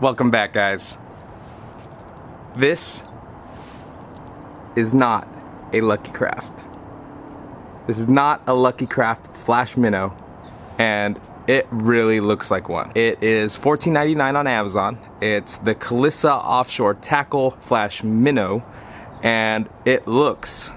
Welcome back, guys. This is not a Lucky Craft. This is not a Lucky Craft Flash Minnow, and it really looks like one. It is $14.99 on Amazon. It's the Calissa Offshore Tackle Flash Minnow, and it looks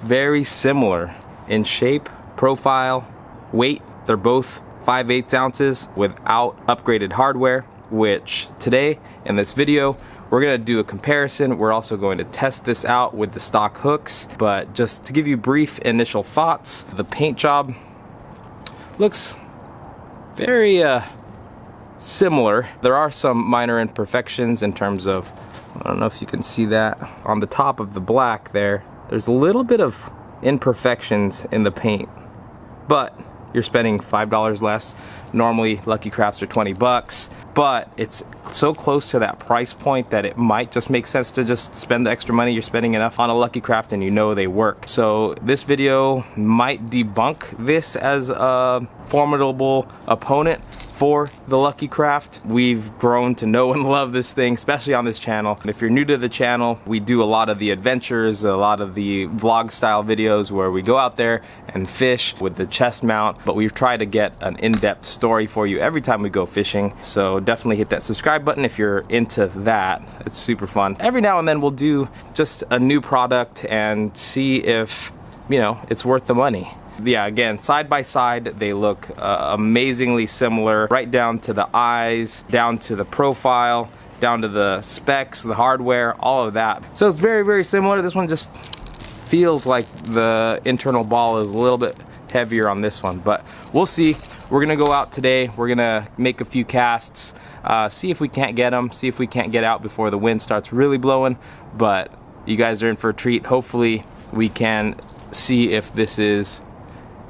very similar in shape, profile, weight. They're both 5/8 ounces without upgraded hardware, which today in this video we're gonna do a comparison. We're also going to test this out with the stock hooks, but just to give you brief initial thoughts, the paint job looks very similar. There are some minor imperfections in terms of, I don't know if you can see that on the top of the black there, there's a little bit of imperfections in the paint, but you're spending $5 less. Normally Lucky Crafts are 20 bucks, but it's so close to that price point that it might just make sense to just spend the extra money. You're spending enough on a Lucky Craft and you know they work. So this video might debunk this as a formidable opponent for the Lucky Craft. We've grown to know and love this thing, especially on this channel. If you're new to the channel, we do a lot of the adventures, a lot of the vlog style videos where we go out there and fish with the chest mount, but we've tried to get an in-depth story for you every time we go fishing. So definitely hit that subscribe button if you're into that. It's super fun. Every now and then we'll do just a new product and see if, you know, it's worth the money. Yeah, again, side by side, they look amazingly similar, right down to the eyes, down to the profile, down to the specs, the hardware, all of that. So it's very, very similar. This one just feels like the internal ball is a little bit heavier on this one, but we'll see. We're gonna go out today. We're gonna make a few casts, see if we can't get them, see if we can't get out before the wind starts really blowing, but you guys are in for a treat. Hopefully we can see if this is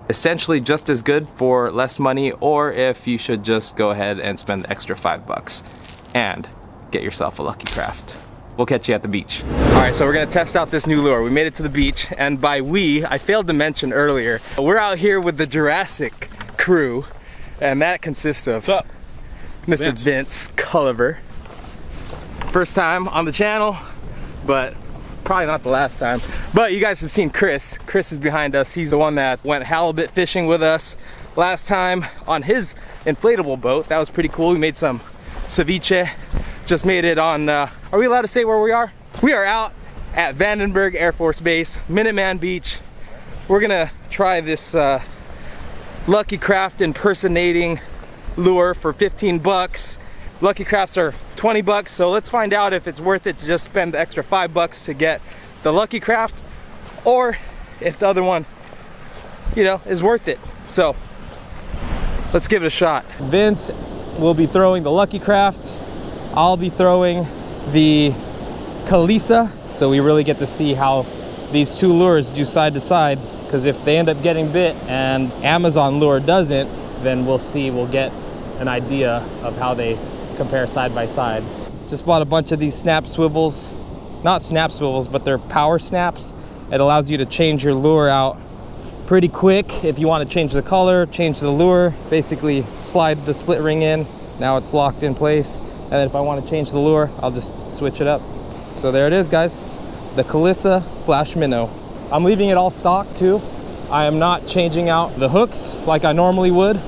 essentially just as good for less money, or if you should just go ahead and spend the extra $5 and get yourself a Lucky Craft. We'll catch you at the beach. All right, so we're gonna test out this new lure. We made it to the beach, and by we, I failed to mention earlier, we're out here with the Jurassic crew, and that consists of Mr. Vince Culliver. First time on the channel, but probably not the last time. But you guys have seen Chris. Chris is behind us. He's the one that went halibut fishing with us last time on his inflatable boat. That was pretty cool. We made some ceviche. Just made it on, are we allowed to say where we are? We are out at Vandenberg Air Force Base, Minuteman Beach. We're gonna try this Lucky Craft impersonating lure for 15 bucks. Lucky Crafts are 20 bucks, so let's find out if it's worth it to just spend the extra $5 to get the Lucky Craft, or if the other one, you know, is worth it. So let's give it a shot. Vince will be throwing the Lucky Craft. I'll be throwing the Calissa, so we really get to see how these two lures do side to side, because if they end up getting bit and Amazon lure doesn't, then we'll see, we'll get an idea of how they compare side by side. Just bought a bunch of these snap swivels. Not snap swivels, but they're power snaps. It allows you to change your lure out pretty quick. If you want to change the color, change the lure, basically slide the split ring in. Now it's locked in place. And then if I want to change the lure, I'll just switch it up. So there it is, guys. The Calissa Flash Minnow. I'm leaving it all stock too. I am not changing out the hooks like I normally would,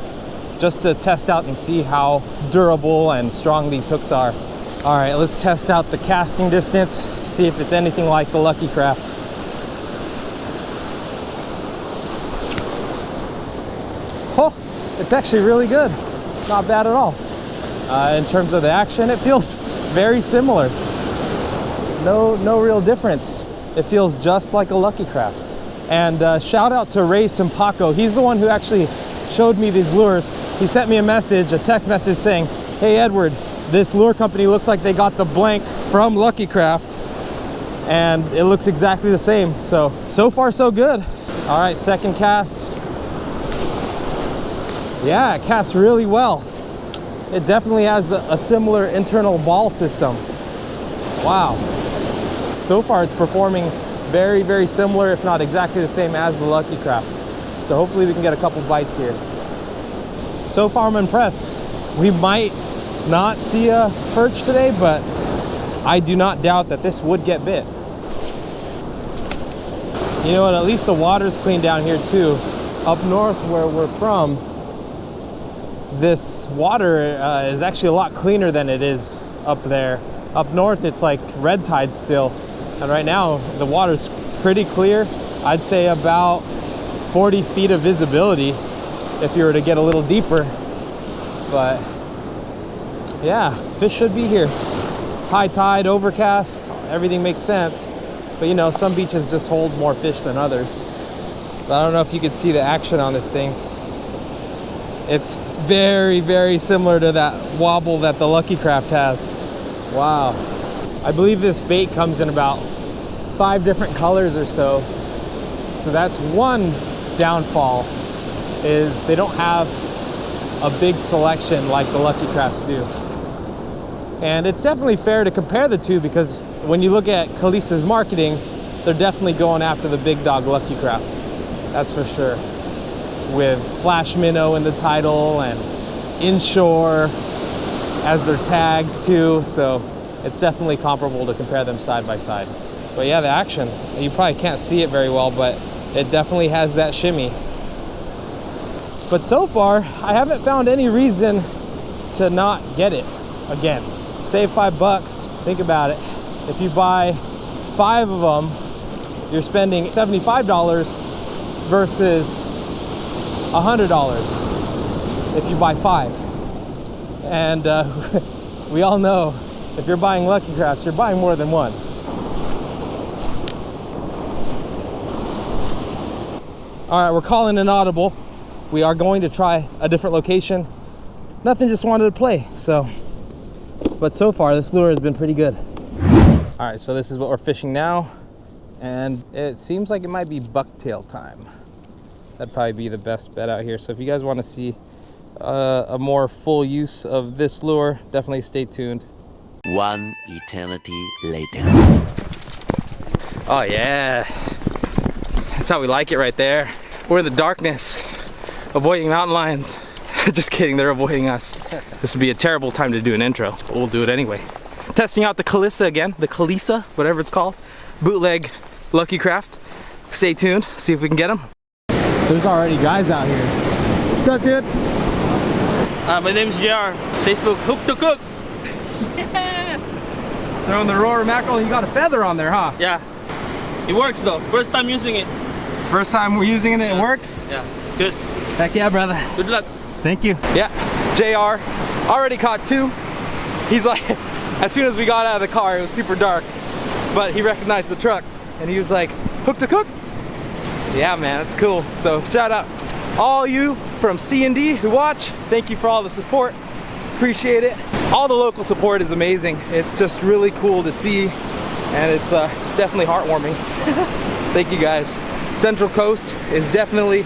just to test out and see how durable and strong these hooks are. All right, let's test out the casting distance, see if it's anything like the Lucky Craft. Oh, it's actually really good. Not bad at all. In terms of the action, it feels very similar. No real difference. It feels just like a Lucky Craft. And shout out to Ray Simpacco. He's the one who actually showed me these lures. He sent me a message, a text message saying, "Hey Edward, this lure company looks like they got the blank from Lucky Craft, and it looks exactly the same." So far so good. All right, second cast. Yeah, it casts really well. It definitely has a similar internal ball system. Wow. So far it's performing very, very similar, if not exactly the same as the Lucky Craft. So hopefully we can get a couple bites here. So far I'm impressed. We might not see a perch today, but I do not doubt that this would get bit. You know what, at least the water's clean down here too. Up north where we're from, this water is actually a lot cleaner than it is up there. Up north it's like red tide still, and right now the water's pretty clear. I'd say about 40 feet of visibility if you were to get a little deeper. But yeah, fish should be here. High tide, overcast, everything makes sense. But you know, some beaches just hold more fish than others. But I don't know if you could see the action on this thing. It's very, very similar to that wobble that the Lucky Craft has. Wow. I believe this bait comes in about 5 different colors or so. So that's one downfall, is they don't have a big selection like the Lucky Crafts do. And it's definitely fair to compare the two, because when you look at Calissa's marketing, they're definitely going after the big dog Lucky Craft. That's for sure. With Flash Minnow in the title and Inshore as their tags too. So it's definitely comparable to compare them side by side. But yeah, the action, you probably can't see it very well, but it definitely has that shimmy. But so far, I haven't found any reason to not get it again. Save $5, think about it. If you buy 5 of them, you're spending $75 versus $100 if you buy 5. And we all know, if you're buying Lucky Crafts, you're buying more than one. All right, we're calling an audible. We are going to try a different location. Nothing, just wanted to play, so. But so far, this lure has been pretty good. All right, so this is what we're fishing now. And it seems like it might be bucktail time. That'd probably be the best bet out here. So if you guys want to see a more full use of this lure, definitely stay tuned. One eternity later. Oh yeah, that's how we like it right there. We're in the darkness, avoiding mountain lions. Just kidding, they're avoiding us. This would be a terrible time to do an intro, but we'll do it anyway. Testing out the Calissa again, the Calissa, whatever it's called. Bootleg Lucky Craft. Stay tuned, see if we can get them. There's already guys out here. What's up, dude? My name's JR. Facebook, Hook to Cook. Yeah! Throwing the roar mackerel, you got a feather on there, huh? Yeah. It works though. First time using it. First time we're using it, it works? Yeah. Good. Heck yeah, brother. Good luck. Thank you. Yeah, JR already caught 2. He's like, as soon as we got out of the car, it was super dark, but he recognized the truck and he was like, Hook to Cook? Yeah, man, that's cool. So shout out all you from C&D who watch. Thank you for all the support. Appreciate it. All the local support is amazing. It's just really cool to see, and it's definitely heartwarming. Thank you guys. Central Coast is definitely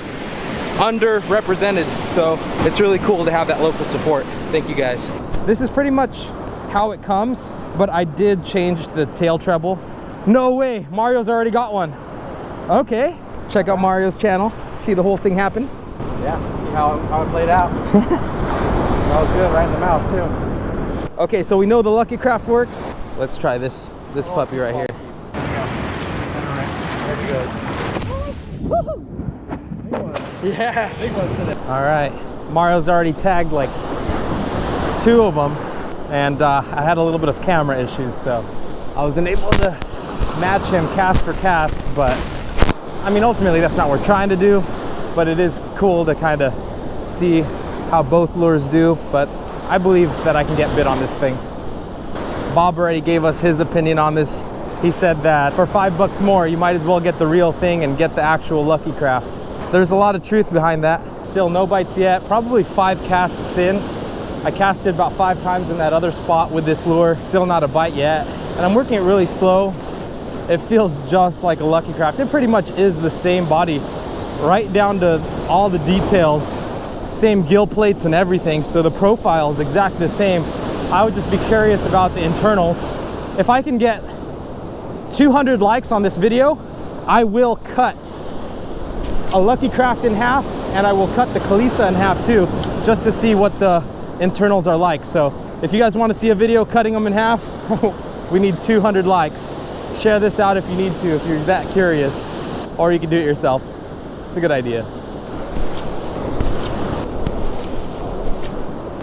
underrepresented, so it's really cool to have that local support. Thank you guys. This is pretty much how it comes, but I did change the tail treble. No way, Mario's already got one. Okay, check out Mario's channel, see the whole thing happen. Yeah, see how it played out. That was good, right in the mouth too. Okay, so we know the Lucky Craft works. Let's try this puppy right here. There he goes. Yeah, big ones today. All right, Mario's already tagged like 2 of them, and I had a little bit of camera issues, so I wasn't able to match him cast for cast. But I mean, ultimately that's not what we're trying to do, but it is cool to kind of see how both lures do. But I believe that I can get bit on this thing. Bob already gave us his opinion on this. He said that for $5 more, you might as well get the real thing and get the actual Lucky Craft. There's a lot of truth behind that. Still no bites yet, probably 5 casts in. I casted about 5 times in that other spot with this lure. Still not a bite yet. And I'm working it really slow. It feels just like a Lucky Craft. It pretty much is the same body, right down to all the details. Same gill plates and everything, so the profile is exactly the same. I would just be curious about the internals. If I can get 200 likes on this video, I will cut a Lucky Craft in half, and I will cut the Calissa in half too, just to see what the internals are like. So If you guys want to see a video cutting them in half, we need 200 likes. Share this out if you need to, if you're that curious, or you can do it yourself. It's a good idea.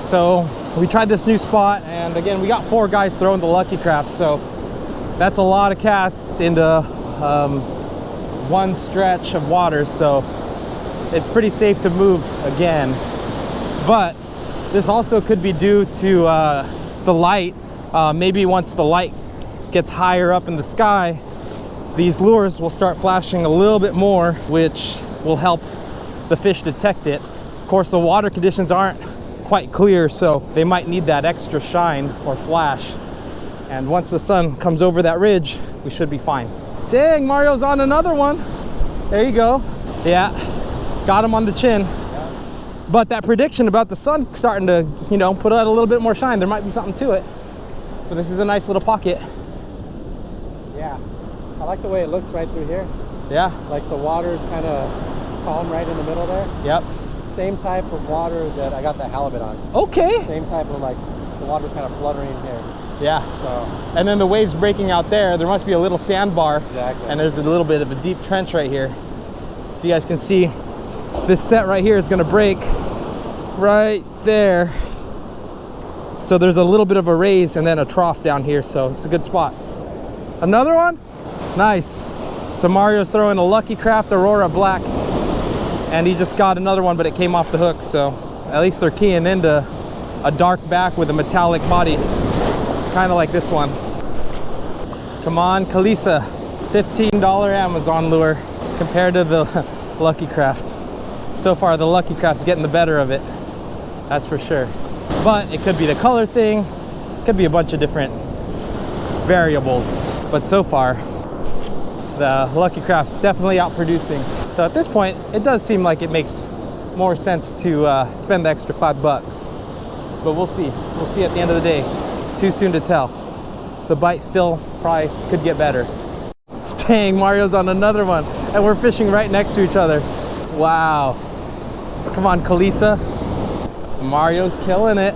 So we tried this new spot, and again, we got 4 guys throwing the Lucky Craft, so that's a lot of casts into one stretch of water, so it's pretty safe to move again. But this also could be due to the light. Maybe once the light gets higher up in the sky, these lures will start flashing a little bit more, which will help the fish detect it. Of course, the water conditions aren't quite clear, so they might need that extra shine or flash. And once the sun comes over that ridge, we should be fine. Dang, Mario's on another one. There you go. Yeah, got him on the chin. But that prediction about the sun starting to, you know, put out a little bit more shine, there might be something to it. But this is a nice little pocket. Yeah, I like the way it looks right through here. Yeah. Like the water's kind of calm right in the middle there. Yep. Same type of water that I got that halibut on. Okay. Same type of, like, the water's kind of fluttering here. Yeah. So. And then the waves breaking out there, there must be a little sandbar. Exactly. And there's a little bit of a deep trench right here. If you guys can see, this set right here is going to break right there. So there's a little bit of a raise and then a trough down here, so it's a good spot. Another one? Nice. So Mario's throwing a Lucky Craft Aurora Black, and he just got another one, but it came off the hook, so at least they're keying into a dark back with a metallic body, kind of like this one. Come on, Calissa. $15 Amazon lure compared to the Lucky Craft. So far, the Lucky Craft's getting the better of it, that's for sure. But it could be the color thing, could be a bunch of different variables. But so far, the Lucky Craft's definitely outproducing. So at this point, it does seem like it makes more sense to spend the extra $5. But we'll see. We'll see at the end of the day. Too soon to tell. The bite still probably could get better. Dang, Mario's on another one. And we're fishing right next to each other. Wow. Come on, Calissa. Mario's killing it.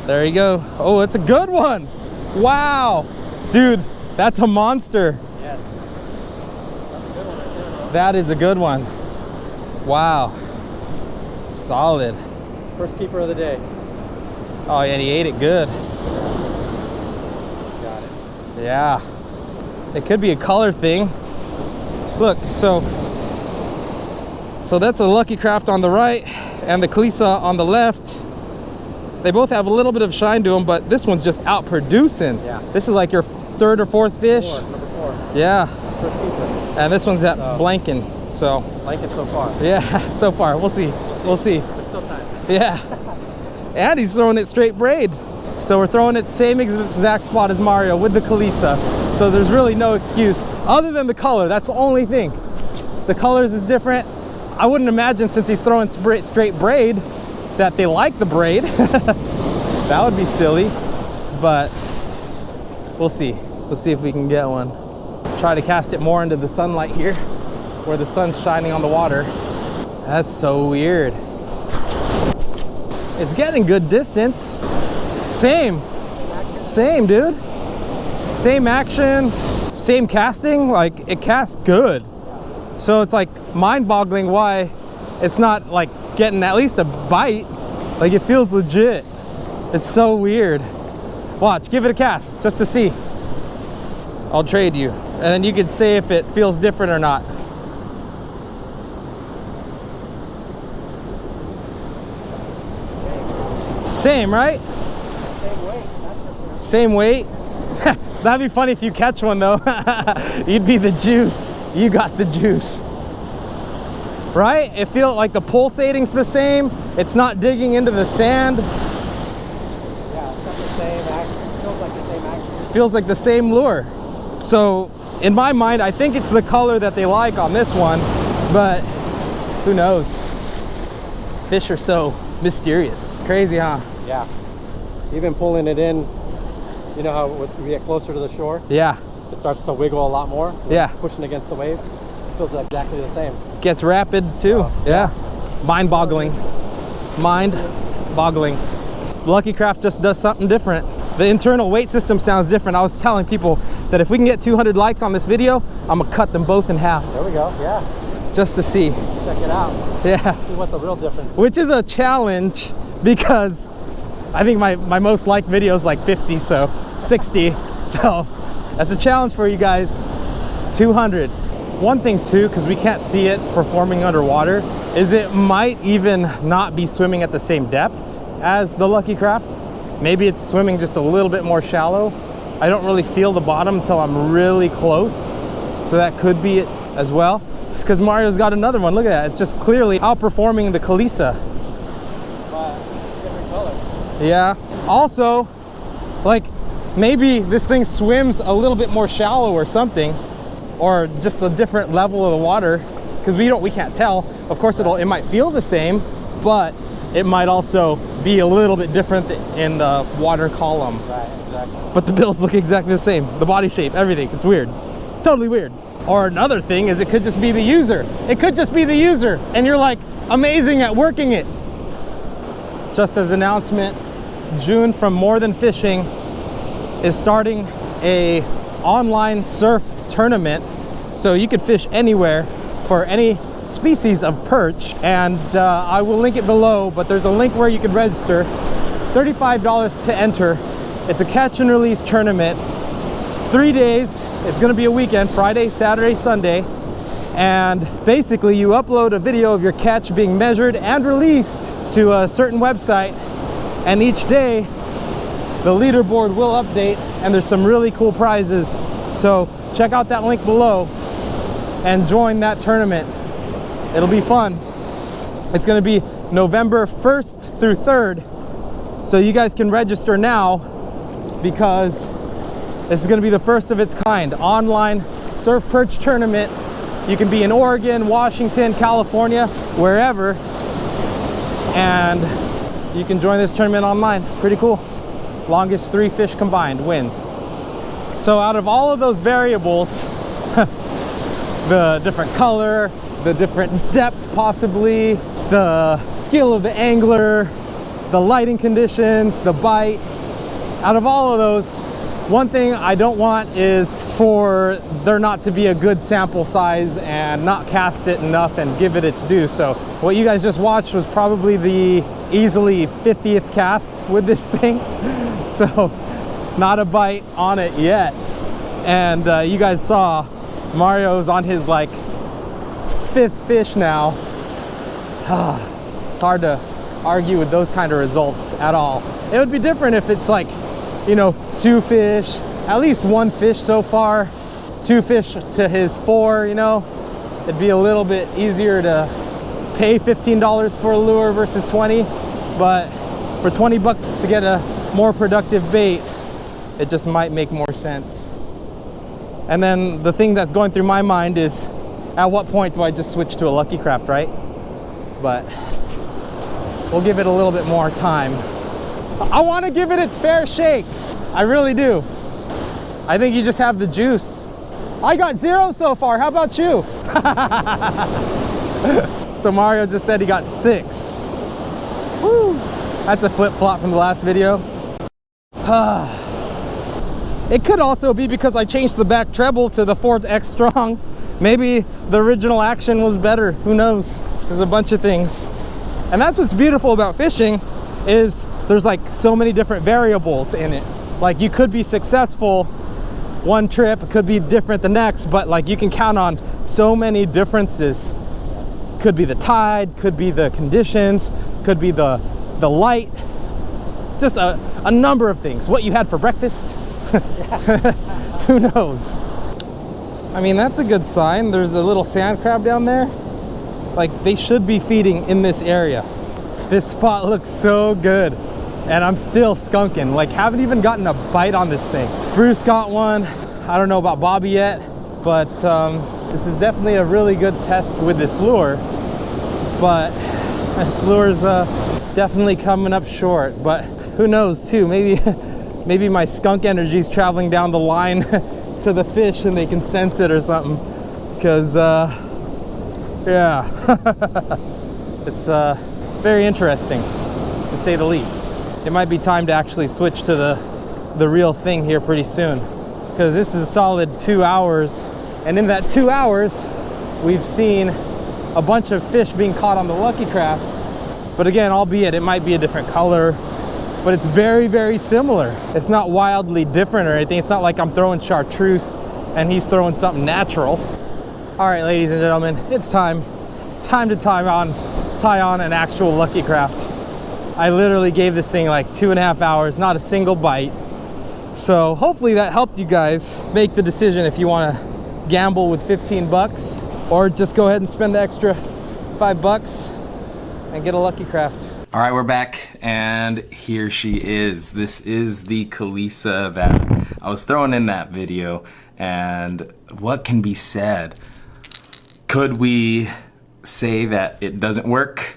There you go. Oh, it's a good one. Wow. Dude, that's a monster. Yes. That's a good one right there, bro. That is a good one. Wow. Solid. First keeper of the day. Oh, and he ate it good. Got it. Yeah. It could be a color thing. Look, so that's a Lucky Craft on the right and the Calissa on the left. They both have a little bit of shine to them, but this one's just out producing. Yeah. This is like your 3rd or 4th fish. Number 4. Yeah. First keeper. And this one's at blanking. So Like it so far. yeah, so far. We'll see. We'll see. There's still time. Yeah. And he's throwing it straight braid. So we're throwing it same exact spot as Mario with the Calissa. So there's really no excuse other than the color. That's the only thing. The colors is different. I wouldn't imagine, since he's throwing straight braid, that they like the braid. That would be silly, but we'll see. We'll see if we can get one. Try to cast it more into the sunlight here, where the sun's shining on the water. That's so weird. It's getting good distance. Same, dude. Same action, same casting. Like, it casts good. So it's like mind-boggling why it's not like getting at least a bite. Like, it feels legit. It's so weird. Watch, give it a cast just to see. I'll trade you, and then you can say if it feels different or not. Same, right? Same weight, that's for sure. Same weight. That'd be funny if you catch one though. You'd be the juice. You got the juice. Right? It feels like the pulsating's the same. It's not digging into the sand. Yeah, it's got the same action. Feels like the same action. Feels like the same lure. So in my mind, I think it's the color that they like on this one, but who knows? Fish are so mysterious. Crazy, huh? Yeah. Even pulling it in, you know how we get closer to the shore, Yeah. it starts to wiggle a lot more. Yeah. Pushing against the wave. Feels exactly the same. Gets rapid too. Oh, yeah. Mind-boggling. Mind-boggling. Lucky Craft just does something different. The internal weight system sounds different. I was telling people that if we can get 200 likes on this video, I'm gonna cut them both in half. There we go, yeah. Just to see. Check it out. Yeah. See what the real difference is. Which is a challenge because I think my most liked video is like 50, so 60. So that's a challenge for you guys. 200. One thing too, because we can't see it performing underwater, is it might even not be swimming at the same depth as the Lucky Craft. Maybe it's swimming just a little bit more shallow. I don't really feel the bottom until I'm really close, so that could be it as well. It's because Mario's got another one. Look at that. It's just clearly outperforming the Calissa. Different color. Yeah. Also, like, maybe this thing swims a little bit more shallow or something, or just a different level of the water, because we can't tell. Of course, it might feel the same, but it might also be a little bit different in the water column. Right, exactly. But the bills look exactly the same. The body shape, everything. It's weird. Totally weird. Or another thing is it could just be the user. It could just be the user, and you're like amazing at working it. Just as an announcement, June from More Than Fishing is starting a online surf tournament, so you could fish anywhere for any species of perch, and I will link it below, but there's a link where you can register. $35 to enter. It's a catch and release tournament, 3 days. It's going to be a weekend, Friday, Saturday, Sunday, and basically you upload a video of your catch being measured and released to a certain website, and each day the leaderboard will update, and there's some really cool prizes. So check out that link below and join that tournament. It'll be fun. It's going to be November 1st through 3rd, so you guys can register now, because this is going to be the first of its kind online surf perch tournament. You can be in Oregon, Washington, California, wherever, and you can join this tournament online. Pretty cool. Longest 3 fish combined wins. So out of all of those variables, the different color, the different depth possibly, the skill of the angler, the lighting conditions, the bite, out of all of those, one thing I don't want is for there not to be a good sample size and not cast it enough and give it its due. So what you guys just watched was probably the easily 50th cast with this thing. So not a bite on it yet. And you guys saw Mario's on his like 5th fish now. It's hard to argue with those kind of results at all. It would be different if it's like, you know, 2 fish, at least 1 fish so far, 2 fish to his 4, you know. It'd be a little bit easier to pay $15 for a lure versus 20, but for 20 bucks to get a more productive bait, it just might make more sense. And then the thing that's going through my mind is, at what point do I just switch to a Lucky Craft, right? But we'll give it a little bit more time. I want to give it its fair shake. I really do. I think you just have the juice. I got 0 so far. How about you? So Mario just said he got 6. Woo. That's a flip-flop from the last video. It could also be because I changed the back treble to the 4th X Strong. Maybe the original action was better. Who knows? There's a bunch of things. And that's what's beautiful about fishing, is there's like so many different variables in it. Like you could be successful one trip, it could be different the next, but like you can count on so many differences. Could be the tide, could be the conditions, could be the light, just a number of things. What you had for breakfast. Who knows? I mean, that's a good sign. There's a little sand crab down there. Like, they should be feeding in this area. This spot looks so good, and I'm still skunking. Like, haven't even gotten a bite on this thing. Bruce got one. I don't know about Bobby yet, but this is definitely a really good test with this lure. But this lure's definitely coming up short. But who knows too? Maybe my skunk energy is traveling down the line to the fish and they can sense it or something. Because yeah, it's very interesting to say the least. it might be time to actually switch to the real thing here pretty soon, because this is a solid 2 hours, and in that 2 hours we've seen a bunch of fish being caught on the Lucky Craft. But again, albeit it might be a different color, but it's very, very similar. It's not wildly different or anything. It's not like I'm throwing chartreuse and he's throwing something natural. All right, ladies and gentlemen, it's time to tie on an actual Lucky Craft. I literally gave this thing like 2.5 hours, not a single bite. So hopefully that helped you guys make the decision if you want to gamble with 15 bucks or just go ahead and spend the extra $5 and get a Lucky Craft. All right, we're back, and here she is. This is the Calissa that I was throwing in that video, and what can be said? Could we say that it doesn't work?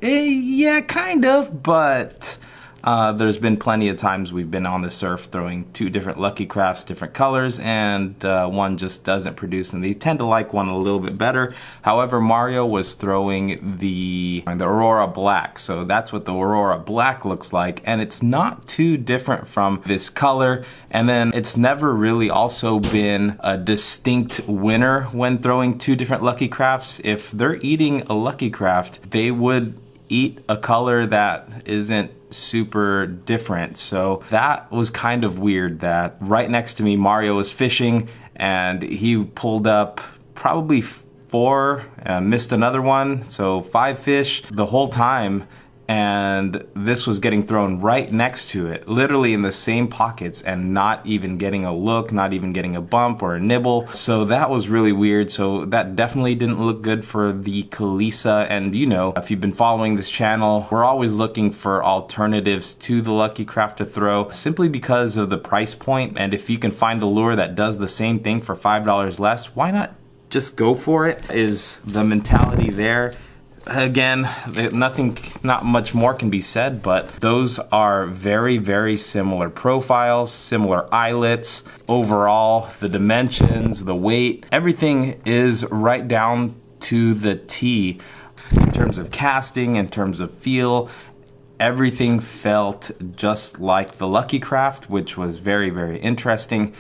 Yeah, kind of, but there's been plenty of times we've been on the surf throwing 2 different Lucky Crafts, different colors, and one just doesn't produce, and they tend to like one a little bit better. However, Mario was throwing the Aurora Black, so that's what the Aurora Black looks like, and it's not too different from this color. And then it's never really also been a distinct winner when throwing 2 different Lucky Crafts. If they're eating a Lucky Craft, they would eat a color that isn't super different. So that was kind of weird that right next to me Mario was fishing and he pulled up probably 4, missed another one, so 5 fish the whole time, and this was getting thrown right next to it, literally in the same pockets, and not even getting a look, not even getting a bump or a nibble. So that was really weird. So that definitely didn't look good for the Calissa. And you know, if you've been following this channel, we're always looking for alternatives to the Lucky Craft to throw, simply because of the price point. And if you can find a lure that does the same thing for $5 less, why not just go for it? Is the mentality there. Again, not much more can be said, but those are very, very similar profiles, similar eyelets. Overall, the dimensions, the weight, everything is right down to the T. In terms of casting, in terms of feel, everything felt just like the Lucky Craft, which was very, very interesting.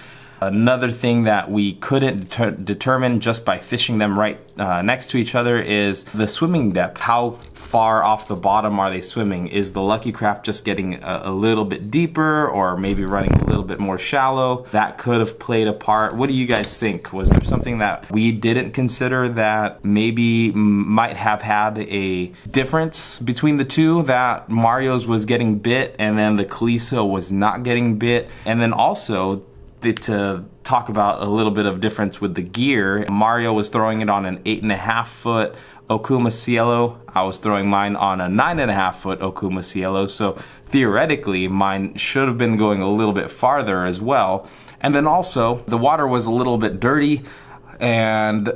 Another thing that we couldn't determine just by fishing them right next to each other is the swimming depth. How far off the bottom are they swimming? Is the Lucky Craft just getting a little bit deeper, or maybe running a little bit more shallow? That could have played a part. What do you guys think? Was there something that we didn't consider that maybe might have had a difference between the two, that Mario's was getting bit and then the Calissa was not getting bit? And then also, to talk about a little bit of difference with the gear, Mario was throwing it on an 8.5 foot Okuma Cielo. I was throwing mine on a 9.5 foot Okuma Cielo, so theoretically mine should have been going a little bit farther as well. And then also the water was a little bit dirty, and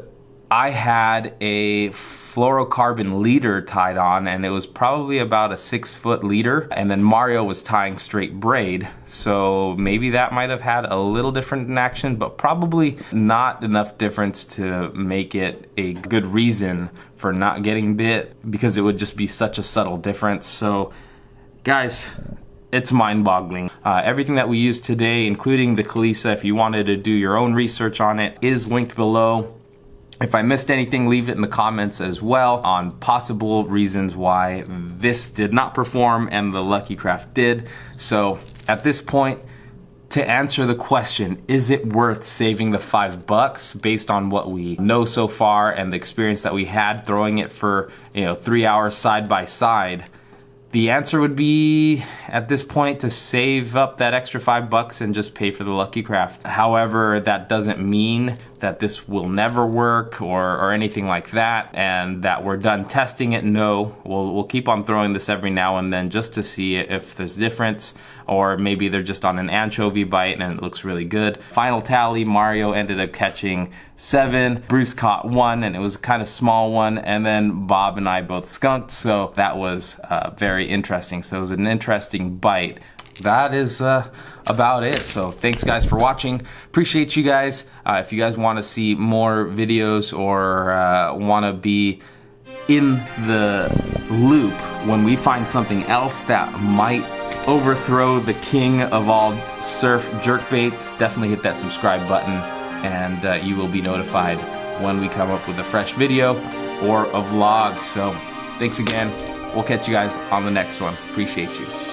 I had a fluorocarbon leader tied on, and it was probably about a 6 foot leader, and then Mario was tying straight braid, so maybe that might have had a little different in action, but probably not enough difference to make it a good reason for not getting bit, because it would just be such a subtle difference. So guys, it's mind-boggling. Everything that we used today, including the Calissa, if you wanted to do your own research on it, is linked below. If I missed anything, leave it in the comments as well on possible reasons why this did not perform and the Lucky Craft did. So at this point, to answer the question, is it worth saving the $5 based on what we know so far and the experience that we had throwing it for 3 hours side by side? The answer would be, at this point, to save up that extra $5 and just pay for the Lucky Craft. However, that doesn't mean that this will never work or anything like that, and that we're done testing it. No, we'll keep on throwing this every now and then just to see if there's difference, or maybe they're just on an anchovy bite and it looks really good. Final tally, Mario ended up catching 7, Bruce caught 1, and it was a kind of small one, and then Bob and I both skunked, so that was very interesting. So it was an interesting bite. That is about it. So thanks guys for watching. Appreciate you guys. If you guys want to see more videos or want to be in the loop when we find something else that might overthrow the king of all surf jerkbaits, definitely hit that subscribe button, and you will be notified when we come up with a fresh video or a vlog. So thanks again. We'll catch you guys on the next one. Appreciate you.